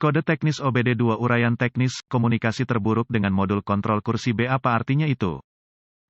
Kode teknis OBD2 uraian teknis, komunikasi terburuk dengan modul kontrol kursi B. Apa artinya itu?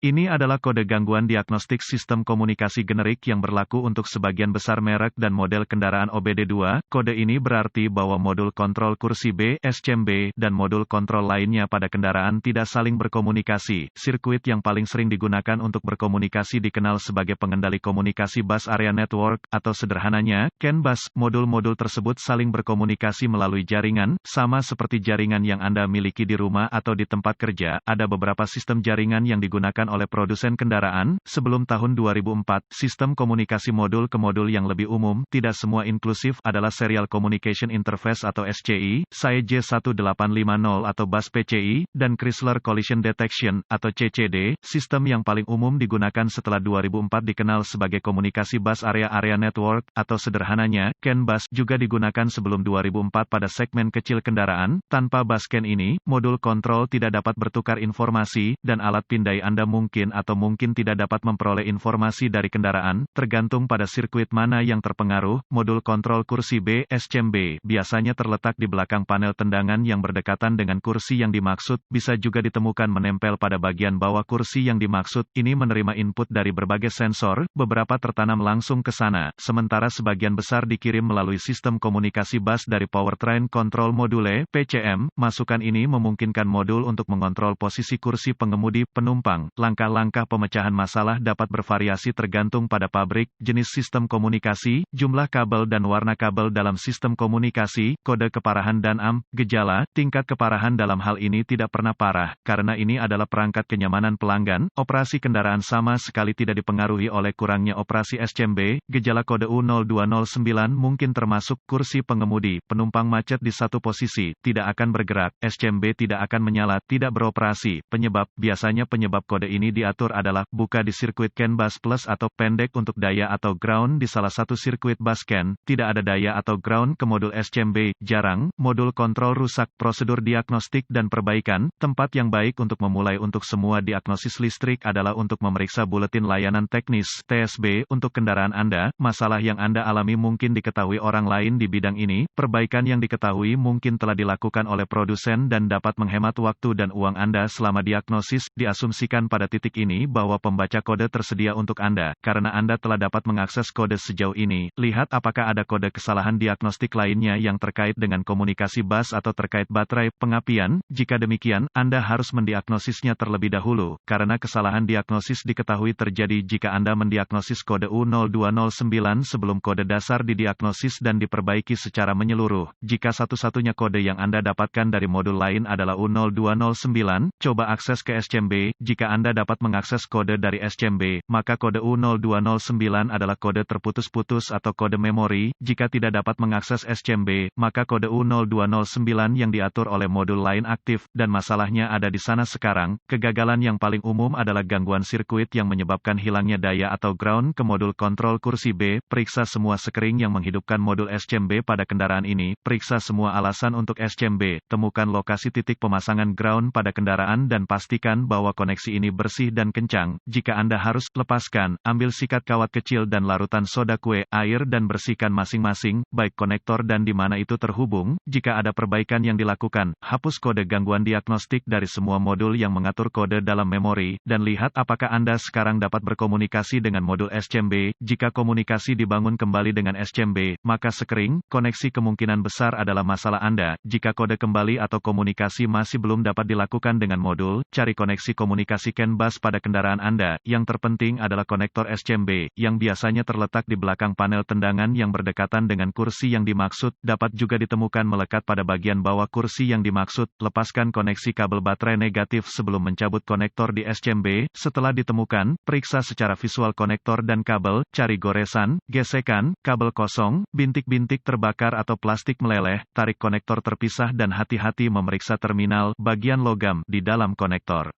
Ini adalah kode gangguan diagnostik sistem komunikasi generik yang berlaku untuk sebagian besar merek dan model kendaraan OBD2. Kode ini berarti bahwa modul kontrol kursi B, SCM-B, dan modul kontrol lainnya pada kendaraan tidak saling berkomunikasi. Sirkuit yang paling sering digunakan untuk berkomunikasi dikenal sebagai pengendali komunikasi bus area network, atau sederhananya, CAN bus. Modul-modul tersebut saling berkomunikasi melalui jaringan, sama seperti jaringan yang Anda miliki di rumah atau di tempat kerja. Ada beberapa sistem jaringan yang digunakan oleh produsen kendaraan. Sebelum tahun 2004, sistem komunikasi modul ke modul yang lebih umum, tidak semua inklusif, adalah Serial Communication Interface atau SCI, SAE J1850 atau bus PCI, dan Chrysler Collision Detection atau CCD. Sistem yang paling umum digunakan setelah 2004 dikenal sebagai komunikasi bus area network, atau sederhananya, CAN bus, juga digunakan sebelum 2004 pada segmen kecil kendaraan. Tanpa bus CAN ini, modul kontrol tidak dapat bertukar informasi, dan alat pindai Anda mungkin atau mungkin tidak dapat memperoleh informasi dari kendaraan, tergantung pada sirkuit mana yang terpengaruh. Modul kontrol kursi B, SCM-B, biasanya terletak di belakang panel tendangan yang berdekatan dengan kursi yang dimaksud, bisa juga ditemukan menempel pada bagian bawah kursi yang dimaksud. Ini menerima input dari berbagai sensor, beberapa tertanam langsung ke sana, sementara sebagian besar dikirim melalui sistem komunikasi bus dari Powertrain Control Module, PCM. Masukan ini memungkinkan modul untuk mengontrol posisi kursi pengemudi, penumpang. Langkah-langkah pemecahan masalah dapat bervariasi tergantung pada pabrik, jenis sistem komunikasi, jumlah kabel dan warna kabel dalam sistem komunikasi, kode keparahan dan gejala. Tingkat keparahan dalam hal ini tidak pernah parah, karena ini adalah perangkat kenyamanan pelanggan. Operasi kendaraan sama sekali tidak dipengaruhi oleh kurangnya operasi SCM-B. Gejala kode U0209 mungkin termasuk kursi pengemudi, penumpang macet di satu posisi, tidak akan bergerak, SCM-B tidak akan menyala, tidak beroperasi. Penyebab, biasanya penyebab kode ini diatur adalah, buka di sirkuit CAN bus plus atau pendek untuk daya atau ground di salah satu sirkuit bus CAN, tidak ada daya atau ground ke modul SCM-B, jarang, modul kontrol rusak, prosedur diagnostik dan perbaikan. Tempat yang baik untuk memulai untuk semua diagnosis listrik adalah untuk memeriksa buletin layanan teknis, TSB, untuk kendaraan Anda. Masalah yang Anda alami mungkin diketahui orang lain di bidang ini, perbaikan yang diketahui mungkin telah dilakukan oleh produsen dan dapat menghemat waktu dan uang Anda selama diagnosis. Diasumsikan pada titik ini bahwa pembaca kode tersedia untuk Anda. Karena Anda telah dapat mengakses kode sejauh ini, lihat apakah ada kode kesalahan diagnostik lainnya yang terkait dengan komunikasi bus atau terkait baterai pengapian. Jika demikian, Anda harus mendiagnosisnya terlebih dahulu, karena kesalahan diagnosis diketahui terjadi jika Anda mendiagnosis kode U0209 sebelum kode dasar didiagnosis dan diperbaiki secara menyeluruh. Jika satu-satunya kode yang Anda dapatkan dari modul lain adalah U0209, coba akses ke SCM-B. Jika Anda dapat mengakses kode dari SCM-B, maka kode U0209 adalah kode terputus-putus atau kode memori. Jika tidak dapat mengakses SCM-B, maka kode U0209 yang diatur oleh modul lain aktif, dan masalahnya ada di sana sekarang. Kegagalan yang paling umum adalah gangguan sirkuit yang menyebabkan hilangnya daya atau ground ke modul kontrol kursi B. Periksa semua sekring yang menghidupkan modul SCM-B pada kendaraan ini. Periksa semua alasan untuk SCM-B. Temukan lokasi titik pemasangan ground pada kendaraan dan pastikan bahwa koneksi ini bersih dan kencang. Jika Anda harus, lepaskan, ambil sikat kawat kecil dan larutan soda kue, air dan bersihkan masing-masing, baik konektor dan di mana itu terhubung. Jika ada perbaikan yang dilakukan, hapus kode gangguan diagnostik dari semua modul yang mengatur kode dalam memori, dan lihat apakah Anda sekarang dapat berkomunikasi dengan modul SCM-B. Jika komunikasi dibangun kembali dengan SCM-B, maka sekring, koneksi kemungkinan besar adalah masalah Anda. Jika kode kembali atau komunikasi masih belum dapat dilakukan dengan modul, cari koneksi komunikasi CAN bus pada kendaraan Anda. Yang terpenting adalah konektor SCM-B, yang biasanya terletak di belakang panel tendangan yang berdekatan dengan kursi yang dimaksud, dapat juga ditemukan melekat pada bagian bawah kursi yang dimaksud. Lepaskan koneksi kabel baterai negatif sebelum mencabut konektor di SCM-B. Setelah ditemukan, periksa secara visual konektor dan kabel, cari goresan, gesekan, kabel kosong, bintik-bintik terbakar atau plastik meleleh, tarik konektor terpisah dan hati-hati memeriksa terminal, bagian logam, di dalam konektor.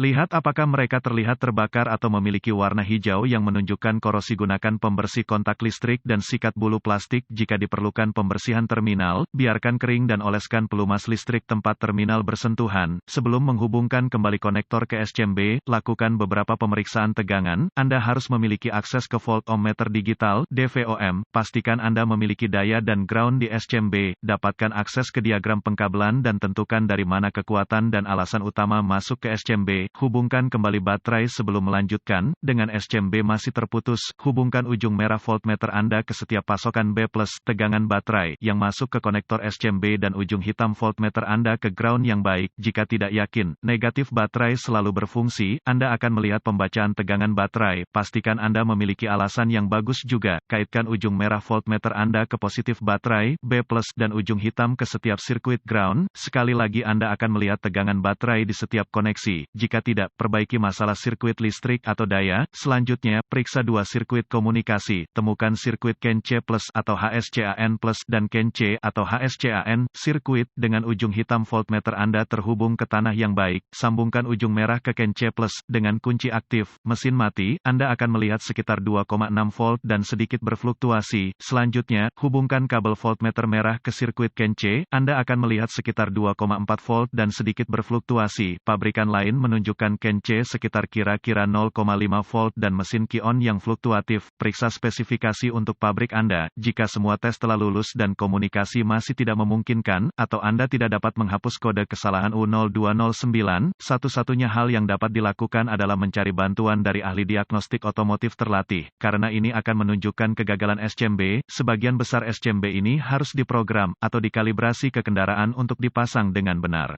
Lihat apakah mereka terlihat terbakar atau memiliki warna hijau yang menunjukkan korosi. Gunakan pembersih kontak listrik dan sikat bulu plastik jika diperlukan pembersihan terminal, biarkan kering dan oleskan pelumas listrik tempat terminal bersentuhan. Sebelum menghubungkan kembali konektor ke SCMB, lakukan beberapa pemeriksaan tegangan. Anda harus memiliki akses ke voltmeter digital, DVOM. Pastikan Anda memiliki daya dan ground di SCMB. Dapatkan akses ke diagram pengkabelan dan tentukan dari mana kekuatan dan alasan utama masuk ke SCMB. Hubungkan kembali baterai sebelum melanjutkan. Dengan SCMB masih terputus, hubungkan ujung merah voltmeter Anda ke setiap pasokan B+, tegangan baterai, yang masuk ke konektor SCMB dan ujung hitam voltmeter Anda ke ground yang baik. Jika tidak yakin, negatif baterai selalu berfungsi, Anda akan melihat pembacaan tegangan baterai. Pastikan Anda memiliki alasan yang bagus juga. Kaitkan ujung merah voltmeter Anda ke positif baterai, B+, dan ujung hitam ke setiap sirkuit ground. Sekali lagi Anda akan melihat tegangan baterai di setiap koneksi. Jika tidak, perbaiki masalah sirkuit listrik atau daya. Selanjutnya, periksa dua sirkuit komunikasi. Temukan sirkuit CAN C+ atau HSCAN+ dan CAN C atau HSCAN. Sirkuit dengan ujung hitam voltmeter Anda terhubung ke tanah yang baik. Sambungkan ujung merah ke CAN C+ dengan kunci aktif. Mesin mati, Anda akan melihat sekitar 2,6 volt dan sedikit berfluktuasi. Selanjutnya, hubungkan kabel voltmeter merah ke sirkuit CAN C. Anda akan melihat sekitar 2,4 volt dan sedikit berfluktuasi. Pabrikan lain menunjukkan CAN C sekitar kira-kira 0,5 volt dan mesin Ki-on yang fluktuatif. Periksa spesifikasi untuk pabrik Anda. Jika semua tes telah lulus dan komunikasi masih tidak memungkinkan, atau Anda tidak dapat menghapus kode kesalahan U0209, satu-satunya hal yang dapat dilakukan adalah mencari bantuan dari ahli diagnostik otomotif terlatih. Karena ini akan menunjukkan kegagalan SCMB, sebagian besar SCMB ini harus diprogram atau dikalibrasi ke kendaraan untuk dipasang dengan benar.